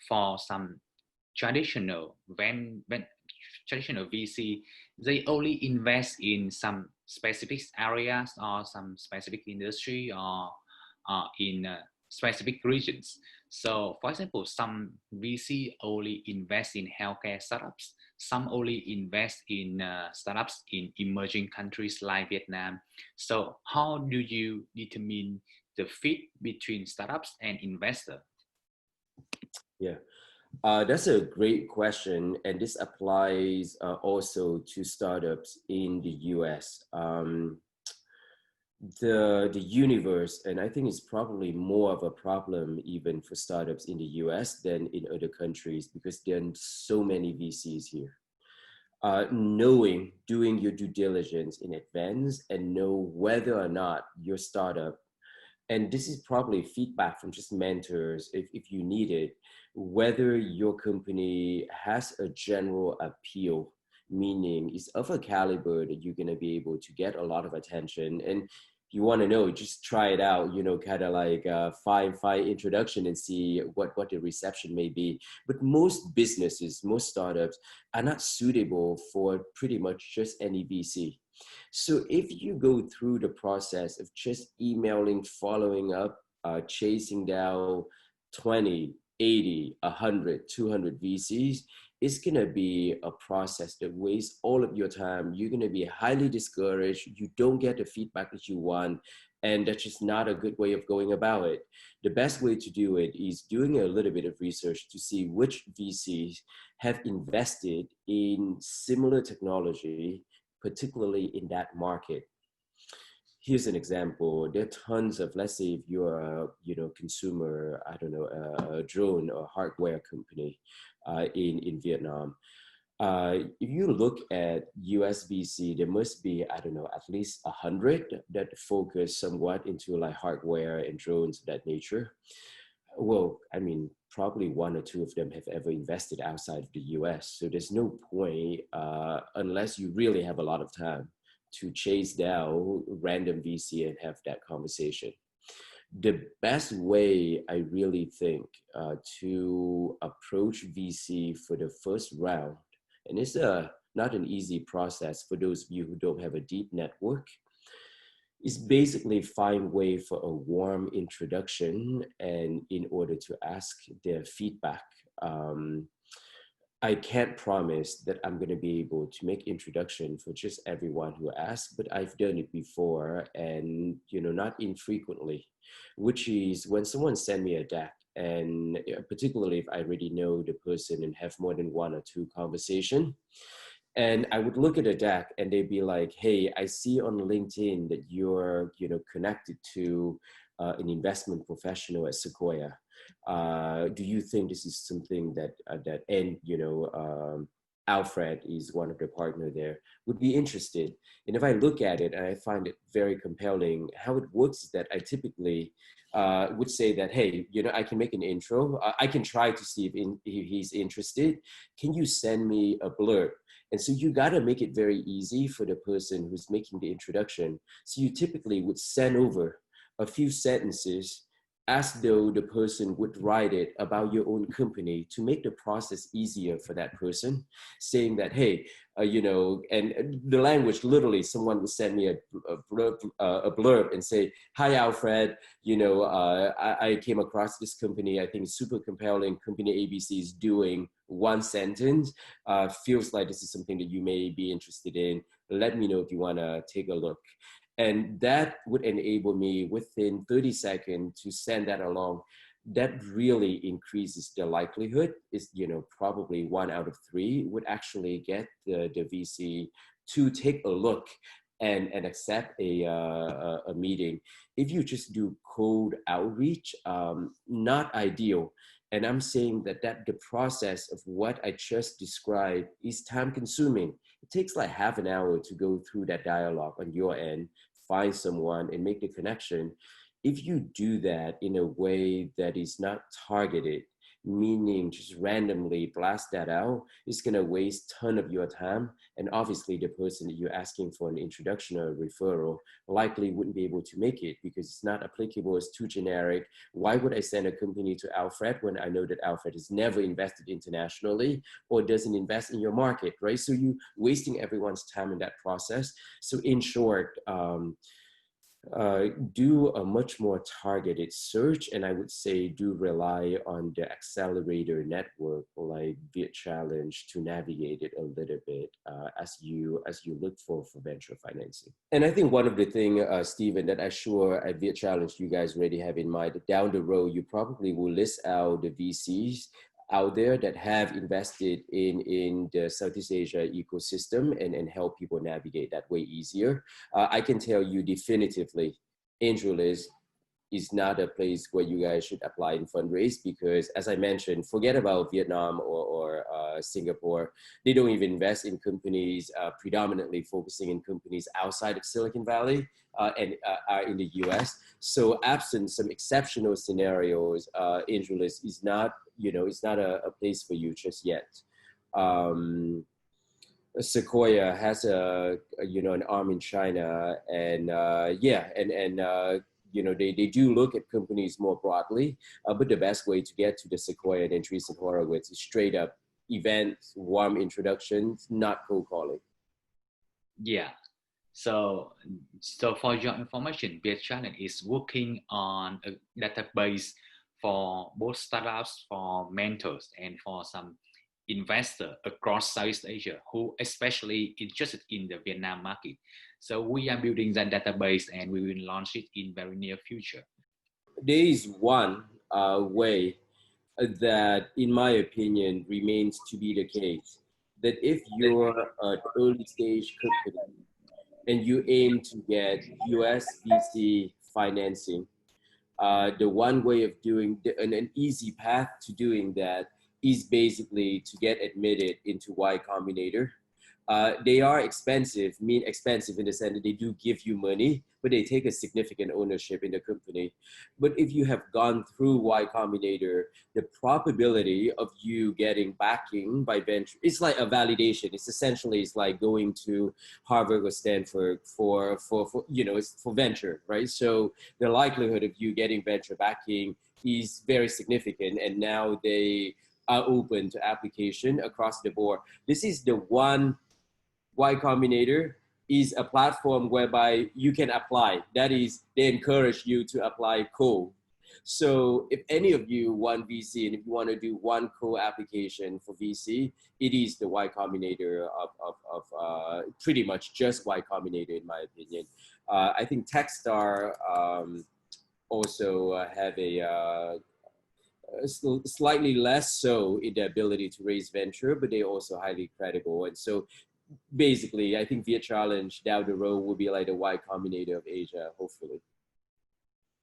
for some traditional when traditional VC, they only invest in some specific areas or some specific industry or in specific regions. So, for example, some VC only invest in healthcare startups. Some only invest in startups in emerging countries like Vietnam. So, how do you determine the fit between startups and investor? Yeah. That's a great question, and this applies also to startups in the US. The universe, and I think it's probably more of a problem even for startups in the US than in other countries because there are so many VCs here. Doing your due diligence in advance and know whether or not your startup, and this is probably feedback from just mentors if you need it, whether your company has a general appeal, meaning it's of a caliber that you're going to be able to get a lot of attention. And you want to know, just try it out, kind of like find introduction and see what the reception may be. But most businesses, most startups are not suitable for pretty much just any VC. So if you go through the process of just emailing, following up, chasing down 20, 80, 100, 200 VCs, it's going to be a process that wastes all of your time. You're going to be highly discouraged. You don't get the feedback that you want. And that's just not a good way of going about it. The best way to do it is doing a little bit of research to see which VCs have invested in similar technology, particularly in that market. Here's an example. There are tons of, let's say if you're a consumer, I don't know, a drone or hardware company in Vietnam. If you look at US VC, there must be, I don't know, at least 100 that focus somewhat into like hardware and drones of that nature. Well, I mean, probably one or two of them have ever invested outside of the US. So there's no point, unless you really have a lot of time, to chase down random VC and have that conversation. The best way I really think to approach VC for the first round, and it's not an easy process for those of you who don't have a deep network, is basically find way for a warm introduction and in order to ask their feedback. I can't promise that I'm going to be able to make introduction for just everyone who asks, but I've done it before and, not infrequently, which is when someone send me a deck and particularly if I already know the person and have more than one or two conversation. And I would look at a deck and they'd be like, hey, I see on LinkedIn that you're, connected to an investment professional at Sequoia. Do you think this is something that Alfred is one of the partner there, would be interested? And if I look at it and I find it very compelling, how it works is that I typically would say that, hey, I can make an intro. I can try to see if he's interested. Can you send me a blurb? And so you got to make it very easy for the person who's making the introduction. So you typically would send over a few sentences as though the person would write it about your own company to make the process easier for that person, saying that, hey, and the language, literally someone would send me a blurb and say, hi, Alfred, I came across this company. I think it's super compelling. Company ABC is doing one sentence. Feels like this is something that you may be interested in. Let me know if you want to take a look. And that would enable me within 30 seconds to send that along. That really increases the likelihood is, probably 1 out of 3 would actually get the VC to take a look and accept a meeting. If you just do cold outreach, not ideal. And I'm saying that the process of what I just described is time consuming. It takes like half an hour to go through that dialogue on your end, find someone and make the connection. If you do that in a way that is not targeted, meaning just randomly blast that out, it's going to waste ton of your time. And obviously the person that you're asking for an introduction or a referral likely wouldn't be able to make it because it's not applicable, it's too generic. Why would I send a company to Alfred when I know that Alfred has never invested internationally or doesn't invest in your market, right? So you wasting everyone's time in that process. So in short, do a much more targeted search, and I would say do rely on the accelerator network like VietChallenge to navigate it a little bit as you look for venture financing. And I think one of the thing, Stephen, that I'm sure at VietChallenge you guys already have in mind, down the road you probably will list out the VCs out there that have invested in the Southeast Asia ecosystem and help people navigate that way easier. I can tell you definitively, AngelList is not a place where you guys should apply and fundraise because, as I mentioned, forget about Vietnam or Singapore. They don't even invest in companies predominantly focusing in companies outside of Silicon Valley and are in the US. So absent some exceptional scenarios, AngelList is not, it's not a place for you just yet. Sequoia has an arm in China, and they do look at companies more broadly, but the best way to get to the Sequoia and Andreessen Horowitz is straight up events, warm introductions, not cold calling. Yeah. So for your information, BOOTCAMP is working on a database for both startups, for mentors, and for some investor across Southeast Asia who especially interested in the Vietnam market. So we are building that database and we will launch it in very near future. There is one way that, in my opinion, remains to be the case, that if you're an early stage company and you aim to get US VC financing, the one way of doing an easy path to doing that is basically to get admitted into Y Combinator. They are expensive, mean expensive in the sense that they do give you money, but they take a significant ownership in the company. But if you have gone through Y Combinator, the probability of you getting backing by venture, it's like a validation. It's essentially, it's like going to Harvard or Stanford for it's for venture, right? So the likelihood of you getting venture backing is very significant. And now they are open to application across the board. This is the one. Y Combinator is a platform whereby you can apply. That is, they encourage you to apply cold. So if any of you want VC and if you want to do one co-application for VC, it is the Y Combinator of pretty much just Y Combinator in my opinion. I think Techstar also have a slightly less so in the ability to raise venture, but they're also highly credible. And so basically, I think VietChallenge down the road will be like the Y Combinator of Asia, hopefully.